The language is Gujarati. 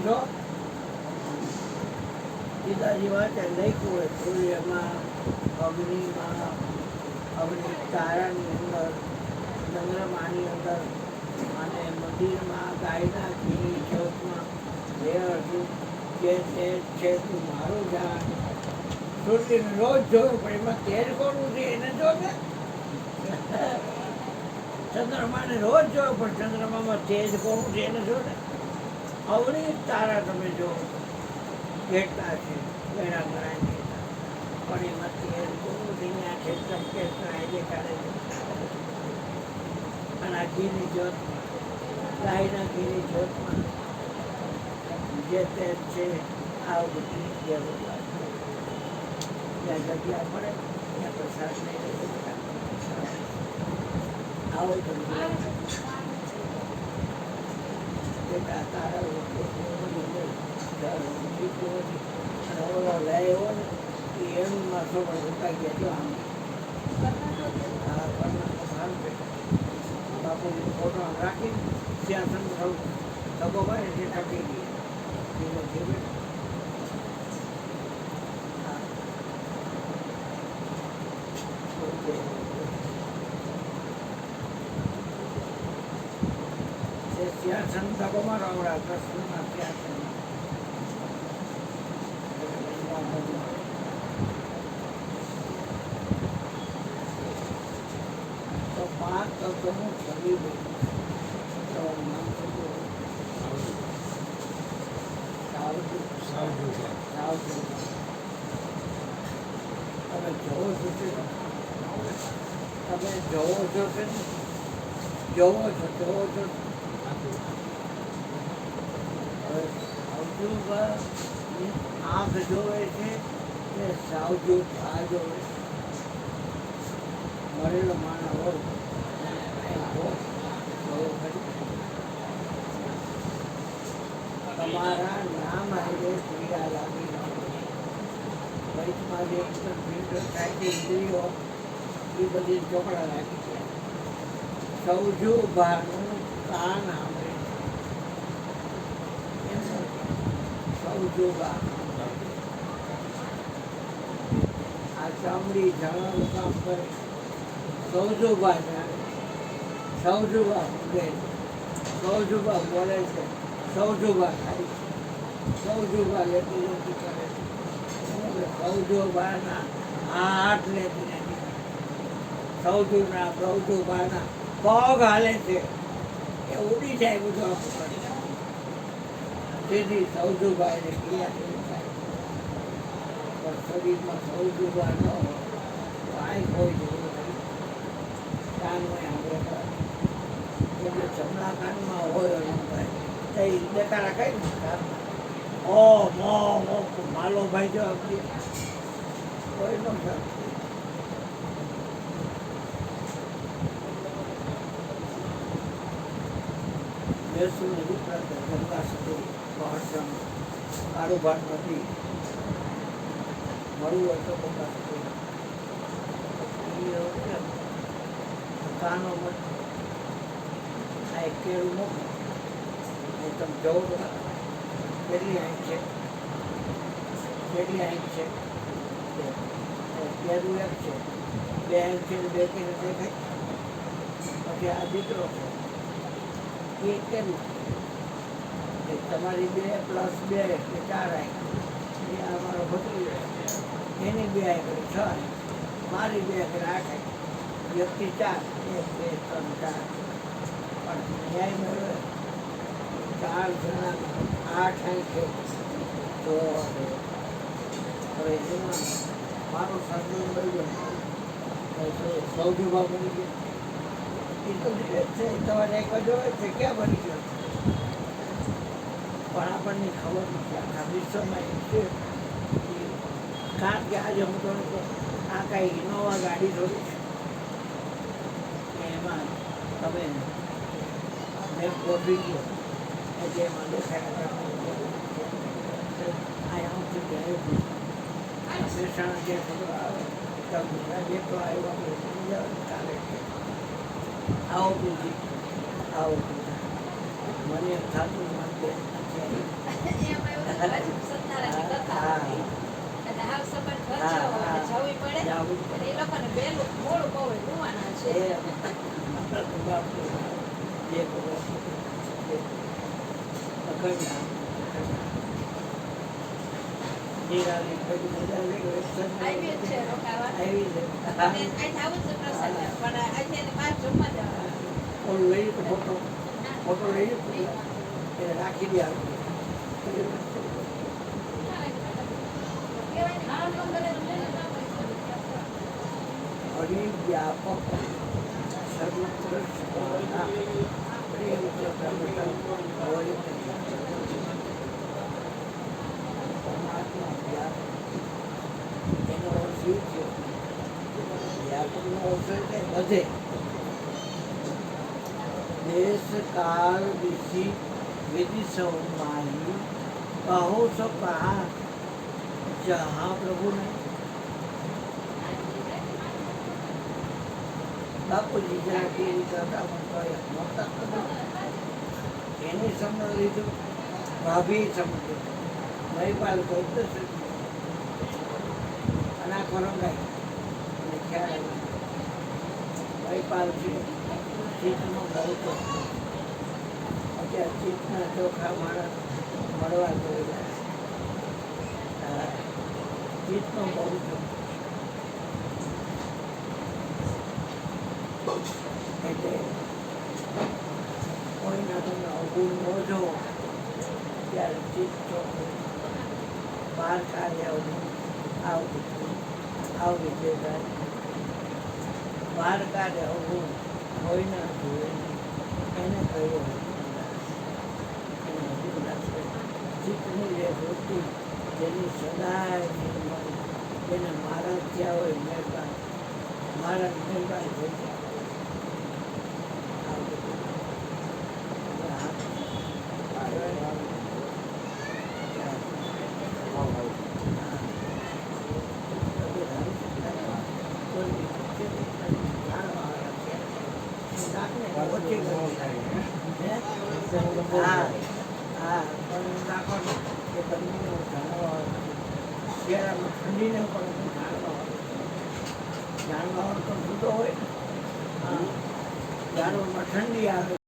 જો સીતાજી વાંચે લખ્યું હોય સૂર્યમાં, અગ્નિમાં, અગ્નિ તારાની અંદર, ચંદ્રમાની અંદર અને મંદિરમાં, ગાયના ઘીની જ્યોતમાં જે અર્જુન જે છે તું મારું જાણ. સૂર્યને રોજ જોયું પણ એમાં તેજ કોનું છે એને જો ને. ચંદ્રમાને રોજ જોયું પણ ચંદ્રમામાં તેજ કોનું છે એને જો ને. અવળી તારા તમે જો કેટલા છે ઘણા ઘણા પણ એમાં તેજ કોનું છે આંખે ચમકે આજે કાઢે છે. અને આ ઘીની જ્યોતમાં, ગાયના ઘીની જ્યોતમાં જે તેજ છે આ બધી જગ્યા જ્યાં જગ્યા મળે ત્યાં પ્રસાદ નહીં આવો બેટા તારા લે એવો ને એનું માસો પણ રોકાઈ ગયા જો આમ બાપુની ફોટો રાખીને ત્યાં સંગ તગો ભાઈ તે ટકી ગઈ ધીમે ધીમે. ત્યાં સંતકોમાં રવડા કૃષ્ણના ત્યાં તો 5 તત્વનું શરીર તમે જોવો છો તમે જોવો છો કે જોવો છો આંખ જોવે છે કે સાવજો આ જોવે મળેલો માણસ હોય તમારા નામ આવે ક્રિયા લાગી વૈદમાં જે ઇન્ટરપ્રિટર થાય છે ઇન્દ્રિયો એ બધી ચોપડા રાખી છે. સૌજુ ભાનું કાન સાંભળે સૌજુબા આ ચામડી ઝાડવાનું કામ કરે સૌજુબા જાણે સૌજુબા ઊંઘે સૌજુબા બોલે છે સૌજુબા ખાય છે સૌજુબા લેતી લેતી કરે છે સૌજુબાના હાથ લેતી લેતી સૌજુબાના પગ હાલે છે એ ઉડી જાય બધું આખું કરે તેથી સૌજુભાઈને ક્રિયા કેવી થાય પણ શરીરમાં સૌજુભા ન હોય તો આંખ હોય જેવું નહીં કાન હોય આપણે એટલે જમણા કાનમાં હોય ભાઈ તો એ દેખાડા કઈ ને કાનમાં ઓ માલો ભાઈ જો આપણી કોઈ ન થાય. બેસુને ઉપરાંત ગંગા સુધી પહોંચવાનું કાળું ભાત નથી મળવું હોય તો ગંગા સુધી કાનો આ એક કેળું મૂકો એ તમે જવો તો કેટલી આંખ છે કેળું એક છે 2 આંખ છે 2 કેને દેખાય પછી આ દીકરો છે એ કેમ તમારી 2 + 2 એટલે 4 આંખ એ અમારો ભત્રીજો એની 2 આંખ 6 આંખ મારી 2 આંખ 8 આંખ વ્યક્તિ 4 1 2 3 4 પણ ન્યાય મળ્યો 4 જણા 8 આંખ તો હવે એમાં મારો સાધન બન્યો સૌજુભા બની ગયો એ તો છે તમારે એક જ હોય છે ક્યાં બની ગયો પણ આપણને ખબર નથી આખા વિશ્વમાં એ છે કારણ કે આજે હું તો આ કાંઈ ઇનોવા ગાડી જોઈ છે એમાં તમે મેં ગોઠવી ગયો જેમાં દેખાય મહેસાણા જે ખબર આવે તો ગુજરાત જેટલો આવ્યો આપણે સમજાવે ચાલે છે આવો પૂછી આવો પૂછા મને થતું મને નથી બાજુ સત્યનારાયણની કથા હા. હતી. એટલે હાવ સબર હા, ખર્ચો હા. એટલે જવું પડે. જાવું એટલે એ લોકોને વહેલું મોડું બહુ જોવાના છે. એ બાપરે, જે કરો એ અખંડ નિરાલી થોડી મજા આવી જ છે રોકાવા. આવી છે. તમે અહીં આવું જ પ્રસંગ પણ આજે એને બહાર જમવા જવાના. ઓલું લઈ તો ફોટો લઈ એને રાખી દે આપણે. હરિવ્યાપક સર્વત્ર સ્મરણા પ્રેમ ચ પ્રગટ હોય પરમાત્મા વ્યાપક. એનો અર્થ શું છે? વ્યાપકનો અર્થ એટલે બધે. દેશ કાળ વિધિ વિધિ માહી કહો સો કહા જहाँ प्रभु ने બાપુજી જ્યાં કેરી કરતા નહોતા એને સમજ લીધું, ભાભી સમજ્યું, મહિપાલ કોઈ અને આખો રંગાઈ અને ખ્યાલ આવ્યો મહિપાલ છે ચિત્તમાં બહુ તો અત્યારે ચિત્તના ચોખા માણસ મળવા જોઈએ. ચિત્તમાં બહુ તો એટલે કોઈના તમે અવગુણ ન જો ત્યારે ચિત્ત ચોખ્ખું બહાર કાઢે આવી જે બહાર કાઢે અવગુણ કોઈ ના જોવે એને કહ્યું ચિત્તની જે વૃત્તિ જેની સદાય નિર્મળ એને મારા ત્યાં હોય મહેરબાન મારા મહેરબાન થઈ જાય. ઠંડીને પણ જાણવા તો જુદો હોય ને, જાણવામાં ઠંડી આવે.